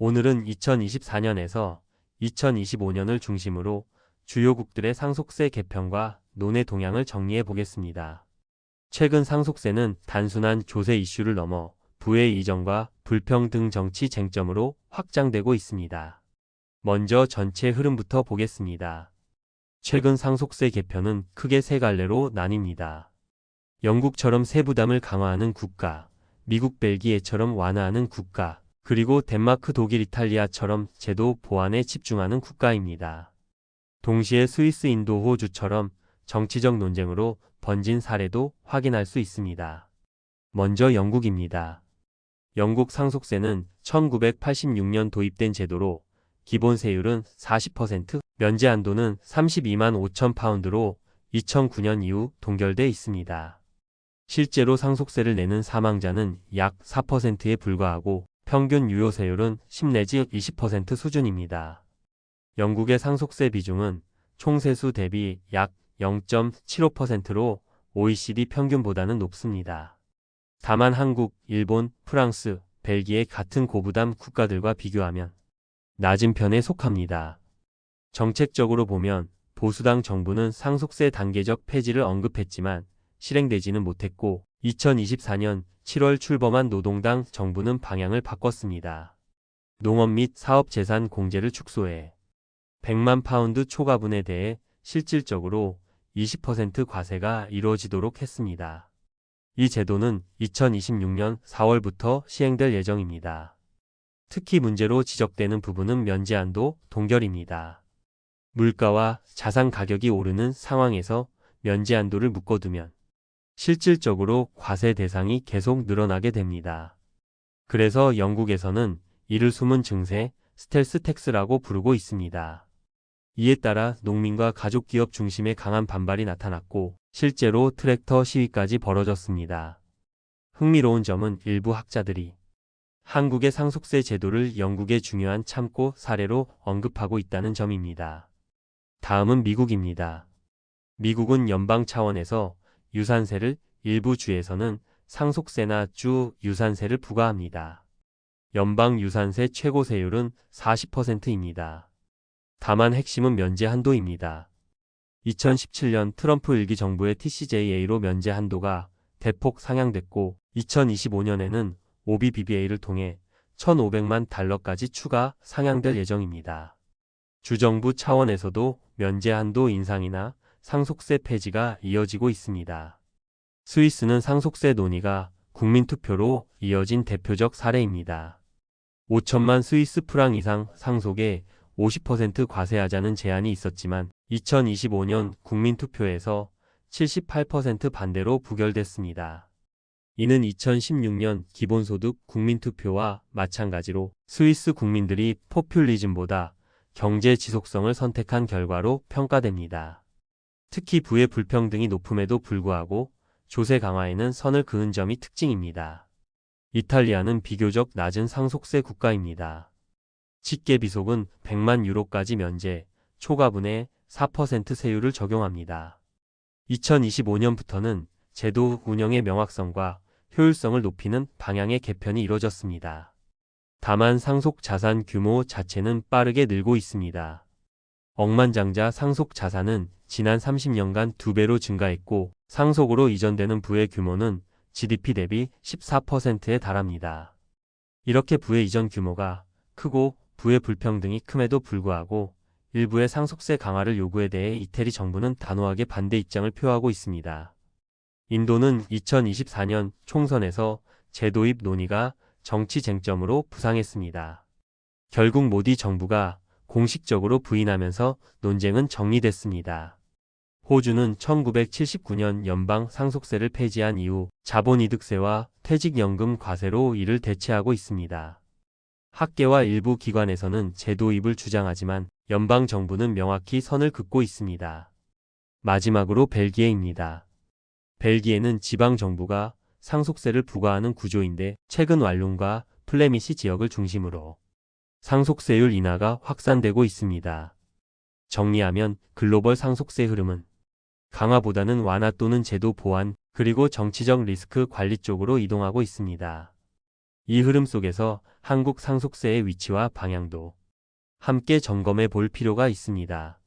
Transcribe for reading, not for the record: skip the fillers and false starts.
오늘은 2024년에서 2025년을 중심으로 주요국들의 상속세 개편과 논의 동향을 정리해 보겠습니다. 최근 상속세는 단순한 조세 이슈를 넘어 부의 이전과 불평등 정치 쟁점으로 확장되고 있습니다. 먼저 전체 흐름부터 보겠습니다. 최근 상속세 개편은 크게 세 갈래로 나뉩니다. 영국처럼 세부담을 강화하는 국가, 미국 벨기에처럼 완화하는 국가, 그리고 덴마크 독일 이탈리아처럼 제도 보완에 집중하는 국가입니다. 동시에 스위스 인도 호주처럼 정치적 논쟁으로 번진 사례도 확인할 수 있습니다. 먼저 영국입니다. 영국 상속세는 1986년 도입된 제도로 기본 세율은 40%, 면제 한도는 32만 5천 파운드로 2009년 이후 동결돼 있습니다. 실제로 상속세를 내는 사망자는 약 4%에 불과하고 평균 유효세율은 10 내지 20% 수준입니다. 영국의 상속세 비중은 총세수 대비 약 0.75%로 OECD 평균보다는 높습니다. 다만 한국, 일본, 프랑스, 벨기에 같은 고부담 국가들과 비교하면 낮은 편에 속합니다. 정책적으로 보면 보수당 정부는 상속세 단계적 폐지를 언급했지만 실행되지는 못했고 2024년 7월 출범한 노동당 정부는 방향을 바꿨습니다. 농업 및 사업재산 공제를 축소해 100만 파운드 초과분에 대해 실질적으로 20% 과세가 이루어지도록 했습니다. 이 제도는 2026년 4월부터 시행될 예정입니다. 특히 문제로 지적되는 부분은 면제 한도 동결입니다. 물가와 자산 가격이 오르는 상황에서 면제 한도를 묶어두면 실질적으로 과세 대상이 계속 늘어나게 됩니다. 그래서 영국에서는 이를 숨은 증세, 스텔스 텍스라고 부르고 있습니다. 이에 따라 농민과 가족기업 중심의 강한 반발이 나타났고 실제로 트랙터 시위까지 벌어졌습니다. 흥미로운 점은 일부 학자들이 한국의 상속세 제도를 영국의 중요한 참고 사례로 언급하고 있다는 점입니다. 다음은 미국입니다. 미국은 연방 차원에서 유산세를 일부 주에서는 상속세나 주 유산세를 부과합니다. 연방 유산세 최고 세율은 40%입니다. 다만 핵심은 면제 한도입니다. 2017년 트럼프 일기 정부의 TCJA로 면제 한도가 대폭 상향됐고 2025년에는 OBBBA를 통해 1,500만 달러까지 추가 상향될 예정입니다. 주정부 차원에서도 면제 한도 인상이나 상속세 폐지가 이어지고 있습니다. 스위스는 상속세 논의가 국민투표로 이어진 대표적 사례입니다. 5천만 스위스 프랑 이상 상속에 50% 과세하자는 제안이 있었지만 2025년 국민투표에서 78% 반대로 부결됐습니다. 이는 2016년 기본소득 국민투표와 마찬가지로 스위스 국민들이 포퓰리즘보다 경제 지속성을 선택한 결과로 평가됩니다. 특히 부의 불평등이 높음에도 불구하고 조세 강화에는 선을 그은 점이 특징입니다. 이탈리아는 비교적 낮은 상속세 국가입니다. 직계비속은 100만 유로까지 면제, 초과분에 4% 세율을 적용합니다. 2025년부터는 제도 운영의 명확성과 효율성을 높이는 방향의 개편이 이뤄졌습니다. 다만 상속 자산 규모 자체는 빠르게 늘고 있습니다. 억만장자 상속 자산은 지난 30년간 2배로 증가했고 상속으로 이전되는 부의 규모는 GDP 대비 14%에 달합니다. 이렇게 부의 이전 규모가 크고 부의 불평등이 큼에도 불구하고 일부의 상속세 강화를 요구에 대해 이태리 정부는 단호하게 반대 입장을 표하고 있습니다. 인도는 2024년 총선에서 제도입 논의가 정치 쟁점으로 부상했습니다. 결국 모디 정부가 공식적으로 부인하면서 논쟁은 정리됐습니다. 호주는 1979년 연방 상속세를 폐지한 이후 자본이득세와 퇴직연금 과세로 이를 대체하고 있습니다. 학계와 일부 기관에서는 제도입을 주장하지만 연방 정부는 명확히 선을 긋고 있습니다. 마지막으로 벨기에입니다. 벨기에는 지방 정부가 상속세를 부과하는 구조인데 최근 왈론과 플레미시 지역을 중심으로 상속세율 인하가 확산되고 있습니다. 정리하면 글로벌 상속세 흐름은 강화보다는 완화 또는 제도 보완, 그리고 정치적 리스크 관리 쪽으로 이동하고 있습니다. 이 흐름 속에서 한국 상속세의 위치와 방향도 함께 점검해 볼 필요가 있습니다.